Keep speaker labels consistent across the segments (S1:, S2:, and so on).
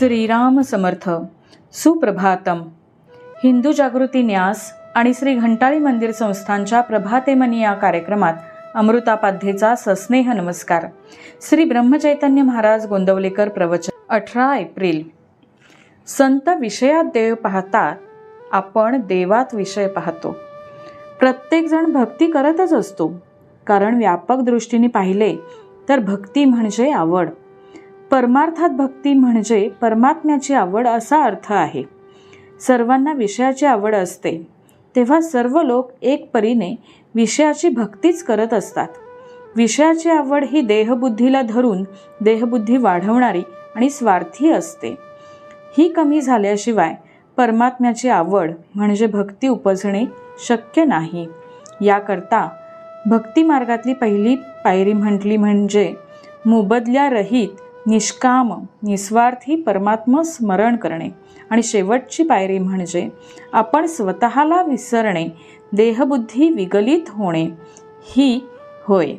S1: श्रीराम समर्थ. सुप्रभातम. हिंदू जागृती न्यास आणि श्री घंटाळी मंदिर संस्थांच्या प्रभातेमनी या कार्यक्रमात अमृतापाध्येचा सस्नेह नमस्कार. श्री ब्रह्मचैतन्य महाराज गोंदवलेकर प्रवचन. 18 एप्रिल. संत विषयात देव पाहतात, आपण देवात विषय पाहतो. प्रत्येकजण भक्ती करतच असतो, कारण व्यापक दृष्टीने पाहिले तर भक्ती म्हणजे आवड. परमार्थात भक्ती म्हणजे परमात्म्याची आवड असा अर्थ आहे. सर्वांना विषयाची आवड असते, तेव्हा सर्व लोक एक परीने विषयाची भक्तीच करत असतात. विषयाची आवड ही देहबुद्धीला धरून देहबुद्धी वाढवणारी आणि स्वार्थी असते. ही कमी झाल्याशिवाय परमात्म्याची आवड म्हणजे भक्ती उपजणे शक्य नाही. याकरता भक्ती मार्गातली पहिली पायरी म्हटली म्हणजे मोबदल्यारहित निष्काम निस्वार्थी परमात्मा स्मरण करणे, आणि शेवटची पायरी म्हणजे आपण स्वतःला विसरणे, देहबुद्धी विगलित होणे ही होय.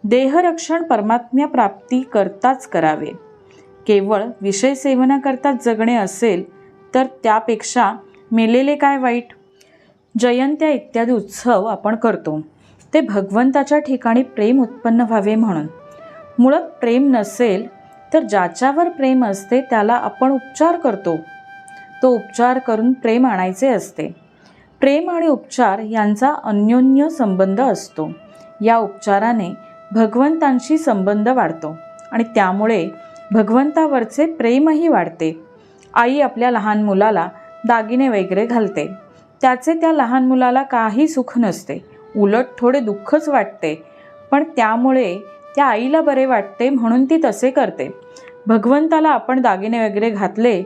S1: देहरक्षण परमात्म्या प्राप्ती करताच करावे. केवळ विषय सेवना करताच जगणे असेल तर त्यापेक्षा मेलेले काय वाईट. जयंत्या इत्यादी उत्सव आपण करतो ते भगवंताच्या ठिकाणी प्रेम उत्पन्न व्हावे म्हणून. मुळात प्रेम नसेल तर ज्याच्यावर प्रेम असते त्याला आपण उपचार करतो. तो उपचार करून प्रेम आणायचे असते. प्रेम आणि उपचार यांचा अन्योन्य संबंध असतो. या उपचाराने भगवंतांशी संबंध वाढतो आणि त्यामुळे भगवंतावरचे प्रेमही वाढते. आई आपल्या लहान मुलाला दागिने वगैरे घालते. त्याचे त्या लहान मुलाला काही सुख नसते, उलट थोडे दुःखच वाटते, पण त्यामुळे त्या आईला बरे वाटते म्हणून ती तसे करते. भगवंताला आपण दागिने वगैरे घातले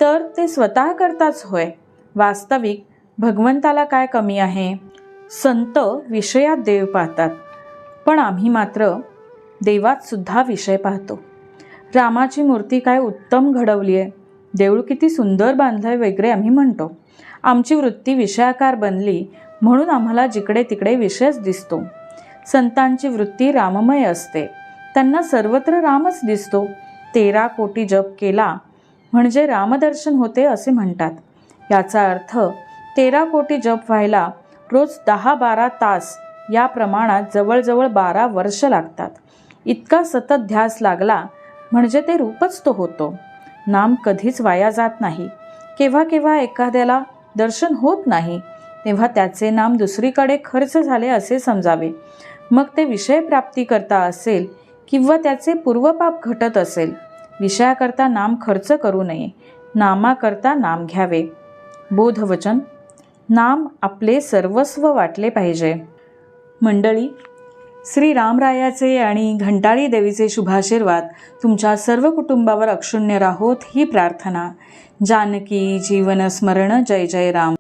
S1: तर ते स्वतः करताच होय. वास्तविक भगवंताला काय कमी आहे. संत विषयात देव पाहतात, पण आम्ही मात्र देवात सुद्धा विषय पाहतो. रामाची मूर्ती काय उत्तम घडवली आहे, देऊळ किती सुंदर बांधलंय वगैरे आम्ही म्हणतो. आमची वृत्ती विषयाकार बनली म्हणून आम्हाला जिकडे तिकडे विषयच दिसतो. संतांची वृत्ती राममय असते, त्यांना सर्वत्र रामच दिसतो. 13 कोटी जप केला म्हणजे रामदर्शन होते असे म्हणतात. याचा अर्थ 13 कोटी जप व्हायला रोज 10-12 तास या प्रमाणात जवळजवळ 12 वर्ष लागतात. इतका सतत ध्यास लागला म्हणजे ते रूपच तो होतो. नाम कधीच वाया जात नाही. केव्हा केव्हा एखाद्याला दर्शन होत नाही तेव्हा त्याचे नाम दुसरीकडे खर्च झाले असे समजावे. मग ते विषय प्राप्ती करता असेल किंवा त्याचे पूर्वपाप घटत असेल. विषयाकरता नाम खर्च करू नये, नामाकरता नाम घ्यावे. बोधवचन. नाम आपले सर्वस्व वाटले पाहिजे. मंडळी, श्री रामरायाचे आणि घंटाळी देवीचे शुभाशीर्वाद तुमच्या सर्व कुटुंबावर अक्षुण्य राहोत ही प्रार्थना. जानकी जीवन स्मरण. जय जय राम.